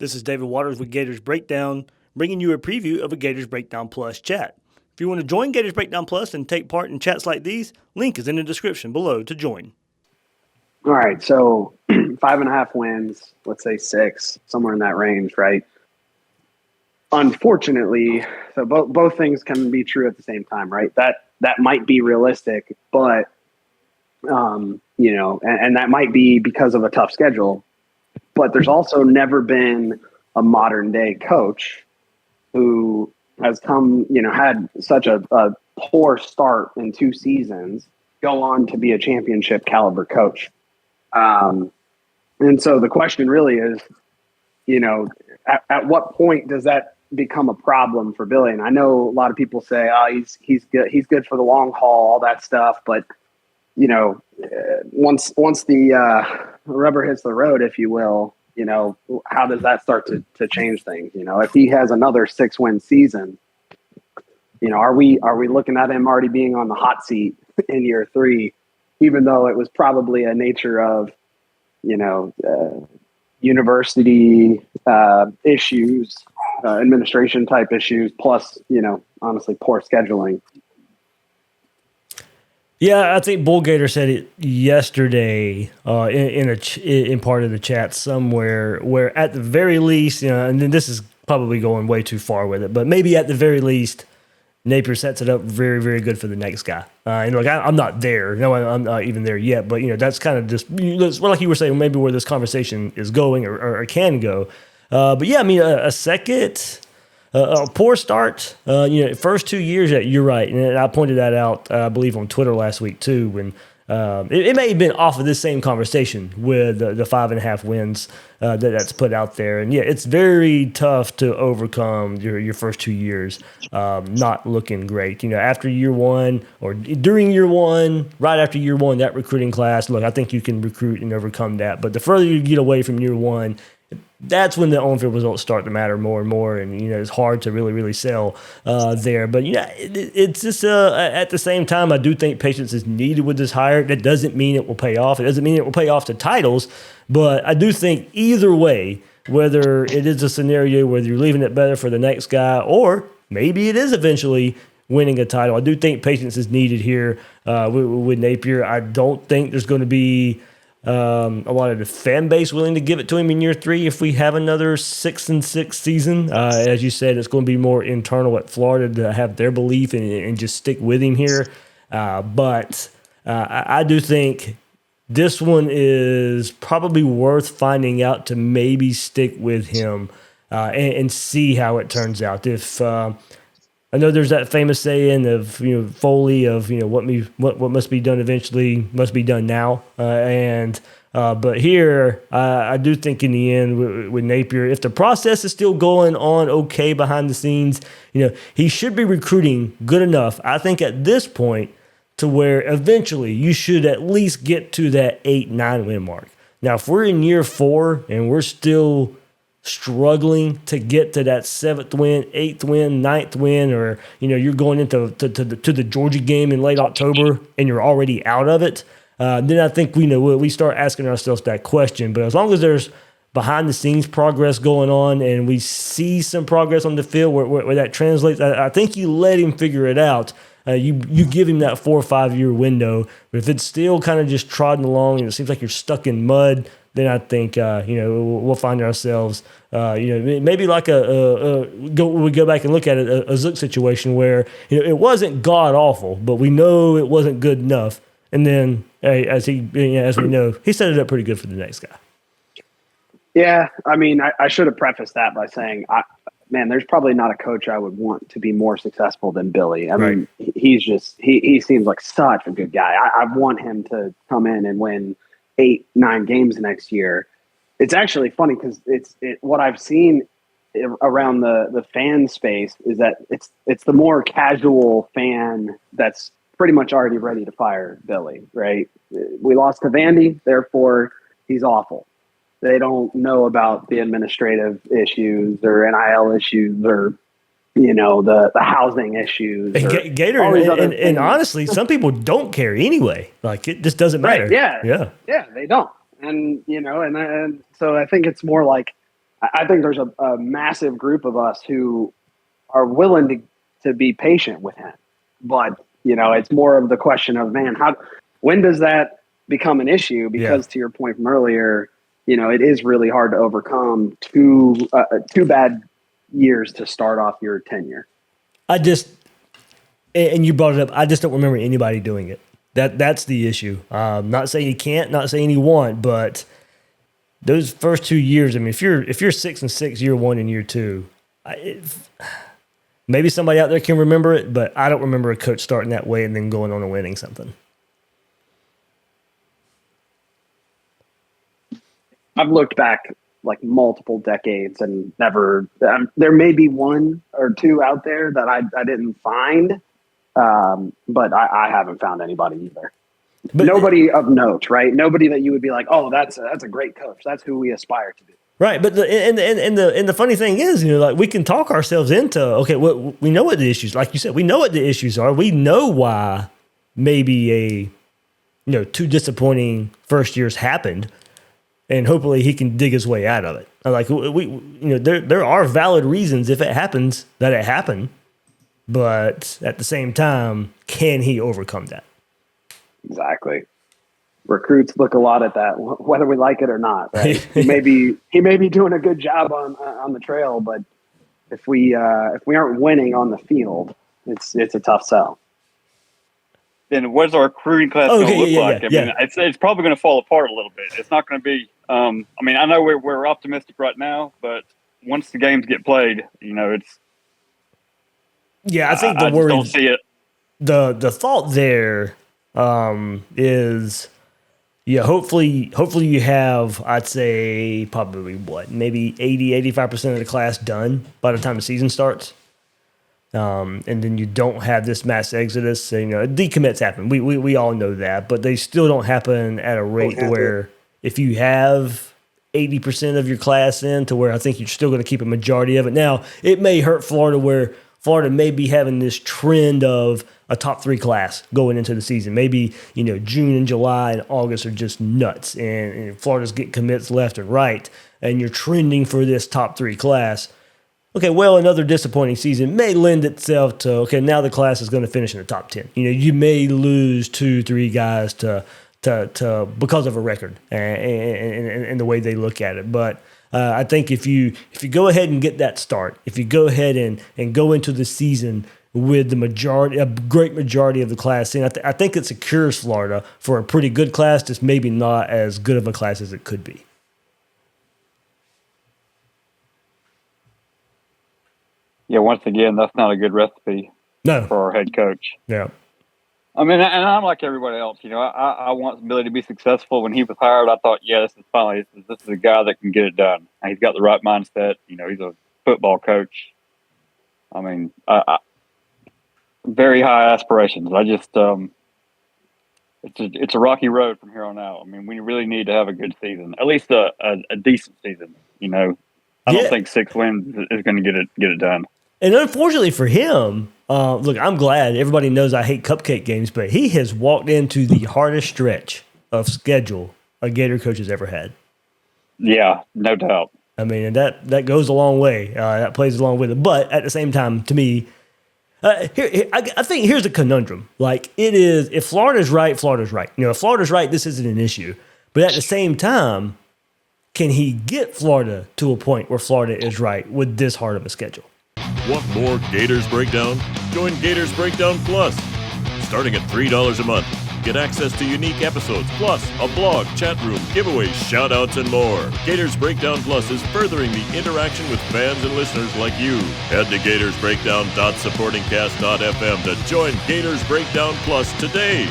This is David Waters with Gators Breakdown, bringing you a preview of a Gators Breakdown Plus chat. If you want to join Gators Breakdown Plus and take part in chats like these, link is in the description below to join. All right, so 5.5 wins, let's say 6, somewhere in that range, right? Unfortunately, so both things can be true at the same time, right? That might be realistic, but and that might be because of a tough schedule. But there's also never been a modern day coach who has had such a poor start in 2 seasons, go on to be a championship caliber coach. And so the question really is, at what point does that become a problem for Billy? And I know a lot of people say, oh, he's good for the long haul, all that stuff. But, once the rubber hits the road, if you will, how does that start to change things? If he has another 6-win season, are we looking at him already being on the hot seat in year 3, even though it was probably a nature of, university issues, administration type issues, plus, honestly, poor scheduling. Yeah, I think Bull Gator said it yesterday in part of the chat somewhere, where at the very least, and then this is probably going way too far with it, but maybe at the very least, Napier sets it up very, very good for the next guy. I'm not there. No, I'm not even there yet. But that's kind of just like you were saying, maybe where this conversation is going or can go. But yeah, a second. A poor start, first 2 years. You're right, and I pointed that out, I believe, on Twitter last week too. When it may have been off of this same conversation with the 5.5 wins that's put out there, and yeah, it's very tough to overcome your first 2 years not looking great. After year 1 or during year 1, right after year 1, that recruiting class. Look, I think you can recruit and overcome that, but the further you get away from year 1. That's when the on-field results start to matter more and more, and it's hard to really, really sell there. But it's just at the same time, I do think patience is needed with this hire. That doesn't mean it will pay off. It doesn't mean it will pay off to titles, but I do think either way, whether it is a scenario whether you're leaving it better for the next guy or maybe it is eventually winning a title, I do think patience is needed here with Napier. I don't think there's going to be a lot of the fan base willing to give it to him in year 3 if we have another 6-6 season. As you said, it's going to be more internal at Florida to have their belief and just stick with him here. But I do think this one is probably worth finding out to maybe stick with him and see how it turns out. If I know there's that famous saying of Foley of what must be done eventually must be done now, but here I do think in the end with Napier, if the process is still going on okay behind the scenes, he should be recruiting good enough, I think, at this point to where eventually you should at least get to that 8-9 win mark. Now, if we're in year 4 and we're still struggling to get to that 7th win, 8th win, 9th win, or you're going into to the Georgia game in late October and you're already out of it, then I think we start asking ourselves that question. But as long as there's behind the scenes progress going on and we see some progress on the field where that translates, I think you let him figure it out. You give him that 4 or 5 year window. But if it's still kind of just trodden along and it seems like you're stuck in mud, then I think we'll find ourselves maybe like we go back and look at it, a Zook situation where it wasn't god awful, but we know it wasn't good enough. And then as we know, he set it up pretty good for the next guy. Yeah, I should have prefaced that by saying, there's probably not a coach I would want to be more successful than Billy. Mean, he seems like such a good guy. I want him to come in and win 8-9 games next year. It's actually funny because what I've seen around the fan space is that it's the more casual fan that's pretty much already ready to fire Billy, right? We lost to Vandy, therefore he's awful. They don't know about the administrative issues or NIL issues or the housing issues. Gator, and honestly, some people don't care anyway. Like, it just doesn't matter. Right, yeah, they don't. And and so I think it's more like I think there's a massive group of us who are willing to be patient with him. But, it's more of the question of, man, when does that become an issue? Because to your point from earlier, it is really hard to overcome two bad years to start off your tenure. And you brought it up, I just don't remember anybody doing it. That's the issue. Not saying you can't, not saying you won't, but those first 2 years, I mean, if you're 6-6 year one and year two, maybe somebody out there can remember it, but I don't remember a coach starting that way and then going on and winning something. I've looked back like multiple decades and never. There may be one or two out there that I didn't find, but I haven't found anybody either. But nobody of note, right? Nobody that you would be like, oh, that's a great coach. That's who we aspire to be. Right, but the funny thing is, like we can talk ourselves into we know what the issues, like you said, we know what the issues are. We know why maybe two disappointing first years happened. And hopefully he can dig his way out of it. Like there are valid reasons if it happens that it happened, but at the same time, can he overcome that? Exactly. Recruits look a lot at that, whether we like it or not. Right? He may be doing a good job on the trail, but if we aren't winning on the field, it's a tough sell. Then what's our recruiting class going to look like? I mean, it's probably going to fall apart a little bit. It's not going to be. I know we're optimistic right now, but once the games get played, it's. Yeah, I think I just don't see it. The thought there is, hopefully you have, I'd say probably maybe 80-85% of the class done by the time the season starts. And then you don't have this mass exodus. Decommits happen. We all know that, but they still don't happen at a rate where if you have 80% of your class in to where I think you're still going to keep a majority of it. Now, it may hurt Florida where Florida may be having this trend of a top 3 class going into the season. Maybe, June and July and August are just nuts and Florida's getting commits left and right and you're trending for this top 3 class. Okay, well, another disappointing season may lend itself to, now the class is going to finish in the top 10. You may lose 2-3 guys to because of a record and the way they look at it. But I think if you go ahead and get that start, if you go ahead and go into the season with a great majority of the class in, I think it secures Florida for a pretty good class, just maybe not as good of a class as it could be. Yeah, once again, that's not a good recipe for our head coach. Yeah. I mean, and I'm like everybody else. I want Billy to be successful. When he was hired, I thought, this is a guy that can get it done. And he's got the right mindset. He's a football coach. I mean, very high aspirations. I just, it's a rocky road from here on out. I mean, we really need to have a good season, at least a decent season. I don't think 6 wins is going to get it done. And unfortunately for him, look, I'm glad everybody knows I hate cupcake games, but he has walked into the hardest stretch of schedule a Gator coach has ever had. Yeah, no doubt. I mean, and that goes a long way. That plays along with it. But at the same time, to me, I think here's a conundrum. Like it is, if Florida's right, Florida's right. If Florida's right, this isn't an issue. But at the same time, can he get Florida to a point where Florida is right with this hard of a schedule? Want more Gators Breakdown? Join Gators Breakdown Plus. Starting at $3 a month, get access to unique episodes, plus a blog, chat room, giveaways, shout-outs, and more. Gators Breakdown Plus is furthering the interaction with fans and listeners like you. Head to gatorsbreakdown.supportingcast.fm to join Gators Breakdown Plus today.